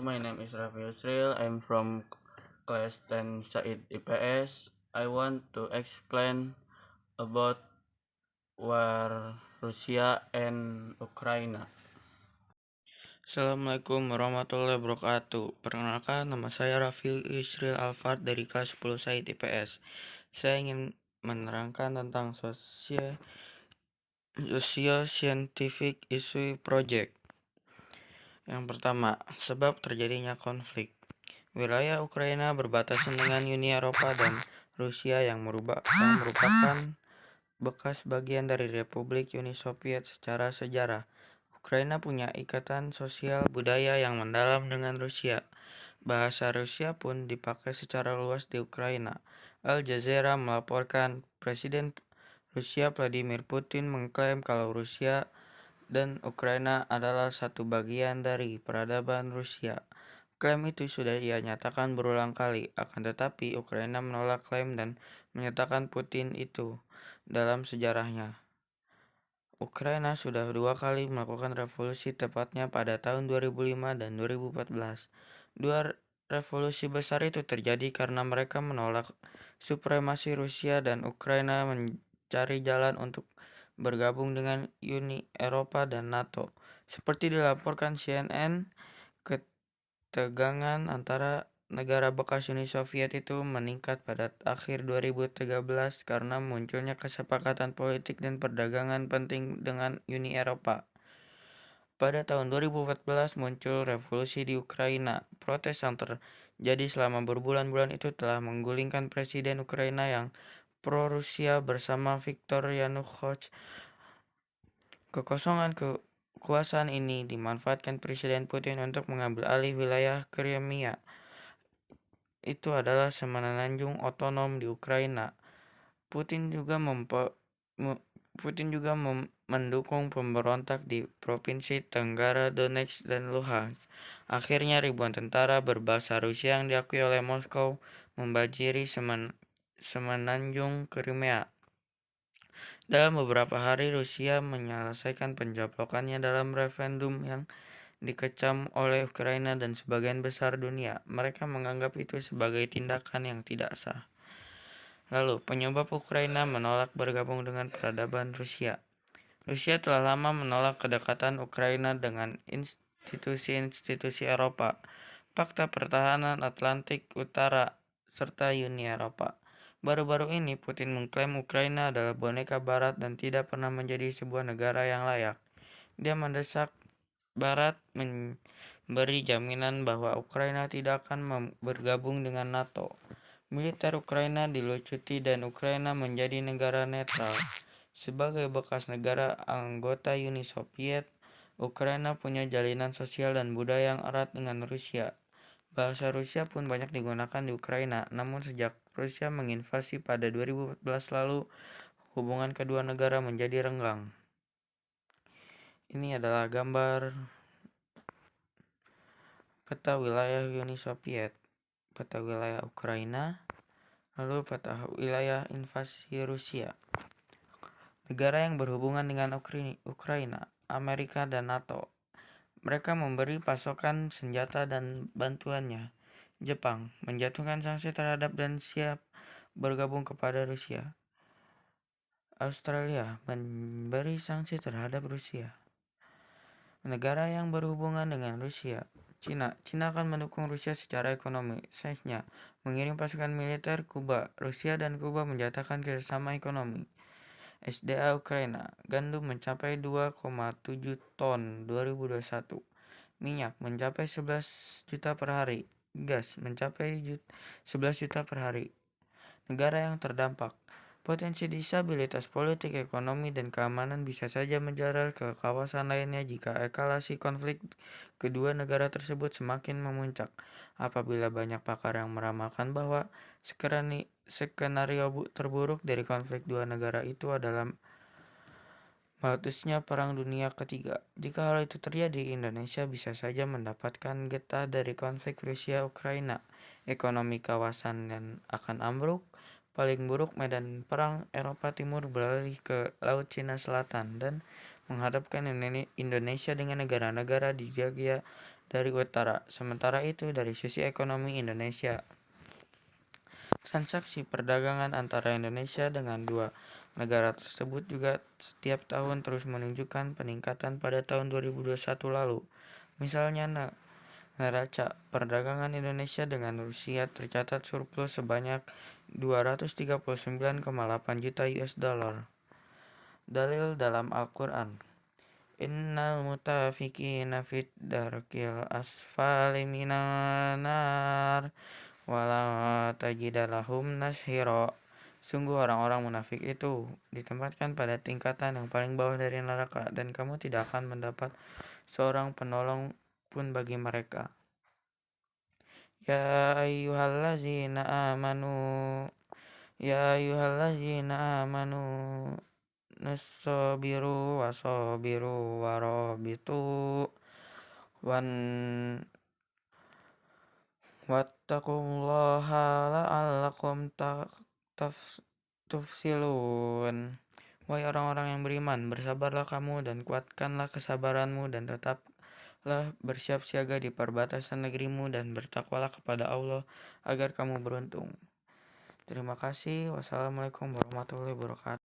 My name is Rafi Yusril. I'm from class 10 Said IPS. I want to explain about war Rusia and Ukraine. Assalamualaikum warahmatullahi wabarakatuh. Perkenalkan, nama saya Rafi Yusril Alfard dari kelas 10 Said IPS. Saya ingin menerangkan tentang Socio-Scientific Issue Project. Yang pertama, sebab terjadinya konflik. Wilayah Ukraina berbatasan dengan Uni Eropa dan Rusia yang merupakan bekas bagian dari Republik Uni Soviet secara sejarah. Ukraina punya ikatan sosial budaya yang mendalam dengan Rusia. Bahasa Rusia pun dipakai secara luas di Ukraina. Al Jazeera melaporkan Presiden Rusia Vladimir Putin mengklaim kalau Rusia dan Ukraina adalah satu bagian dari peradaban Rusia. Klaim itu sudah ia nyatakan berulang kali, akan tetapi Ukraina menolak klaim dan menyatakan Putin itu dalam sejarahnya. Ukraina sudah 2 kali melakukan revolusi, tepatnya pada tahun 2005 dan 2014. Dua revolusi besar itu terjadi karena mereka menolak supremasi Rusia dan Ukraina mencari jalan untuk bergabung dengan Uni Eropa dan NATO. Seperti dilaporkan CNN, ketegangan antara negara bekas Uni Soviet itu meningkat pada akhir 2013 karena munculnya kesepakatan politik dan perdagangan penting dengan Uni Eropa. Pada tahun 2014 muncul revolusi di Ukraina. Protes yang terjadi selama berbulan-bulan itu telah menggulingkan Presiden Ukraina yang pro-Rusia bersama Viktor Yanukovych. Kekosongan kekuasaan ini dimanfaatkan Presiden Putin untuk mengambil alih wilayah Crimea. Itu adalah semenanjung otonom di Ukraina. Putin juga mendukung pemberontak di Provinsi Tenggara Donetsk dan Luhansk. Akhirnya ribuan tentara berbahasa Rusia yang diakui oleh Moskow membanjiri semenanjung Crimea. Dalam beberapa hari Rusia menyelesaikan pencaplokannya dalam referendum yang dikecam oleh Ukraina dan sebagian besar dunia. Mereka menganggap itu sebagai tindakan yang tidak sah. Lalu, penyebab Ukraina menolak bergabung dengan peradaban Rusia. Rusia telah lama menolak kedekatan Ukraina dengan institusi-institusi Eropa, Fakta Pertahanan Atlantik Utara, serta Uni Eropa. Baru-baru ini Putin mengklaim Ukraina adalah boneka Barat dan tidak pernah menjadi sebuah negara yang layak. Dia mendesak Barat memberi jaminan bahwa Ukraina tidak akan bergabung dengan NATO. Militer Ukraina dilucuti dan Ukraina menjadi negara netral. Sebagai bekas negara anggota Uni Soviet, Ukraina punya jalinan sosial dan budaya yang erat dengan Rusia. Bahasa Rusia pun banyak digunakan di Ukraina, namun sejak Rusia menginvasi pada 2014 lalu, hubungan kedua negara menjadi renggang. Ini adalah gambar peta wilayah Uni Soviet, peta wilayah Ukraina, lalu peta wilayah invasi Rusia. Negara yang berhubungan dengan Ukraina, Amerika dan NATO. Mereka memberi pasokan senjata dan bantuannya. Jepang menjatuhkan sanksi terhadap dan siap bergabung kepada Rusia. Australia memberi sanksi terhadap Rusia. Negara yang berhubungan dengan Rusia, Cina akan mendukung Rusia secara ekonomi. Saintsnya mengirim pasukan militer Kuba. Rusia dan Kuba menjatuhkan kerjasama ekonomi. SDA Ukraina, gandum mencapai 2,7 ton 2021. Minyak mencapai 11 juta per hari. Gas mencapai 11 juta per hari. Negara yang terdampak. Potensi disabilitas politik, ekonomi, dan keamanan bisa saja menjalar ke kawasan lainnya jika eskalasi konflik kedua negara tersebut semakin memuncak. Apabila banyak pakar yang meramalkan bahwa skenario terburuk dari konflik dua negara itu adalah meletusnya Perang Dunia Ketiga. Jika hal itu terjadi, Indonesia bisa saja mendapatkan getah dari konflik Rusia-Ukraina. Ekonomi kawasan akan ambruk. Paling buruk, medan perang Eropa Timur beralih ke Laut Cina Selatan dan menghadapkan Indonesia dengan negara-negara di dari utara. Sementara itu, dari sisi ekonomi Indonesia, transaksi perdagangan antara Indonesia dengan dua negara tersebut juga setiap tahun terus menunjukkan peningkatan pada tahun 2021 lalu. Misalnya, neraca perdagangan Indonesia dengan Rusia tercatat surplus sebanyak 239,8 juta US dollar. Dalil dalam Al-Quran. Innal mutafikina fit darkil asfali minan nar wala tajidalahum nashiro. Sungguh orang-orang munafik itu ditempatkan pada tingkatan yang paling bawah dari neraka, dan kamu tidak akan mendapat seorang penolong pun bagi mereka. Ya ayyuhallazina amanu nasabiru warabitu wan wattaqullaha la'allakum tufsilun. Wahai orang-orang yang beriman, bersabarlah kamu dan kuatkanlah kesabaranmu, dan tetaplah bersiap siaga di perbatasan negerimu, dan bertakwalah kepada Allah agar kamu beruntung. Terima kasih. Wassalamualaikum warahmatullahi wabarakatuh.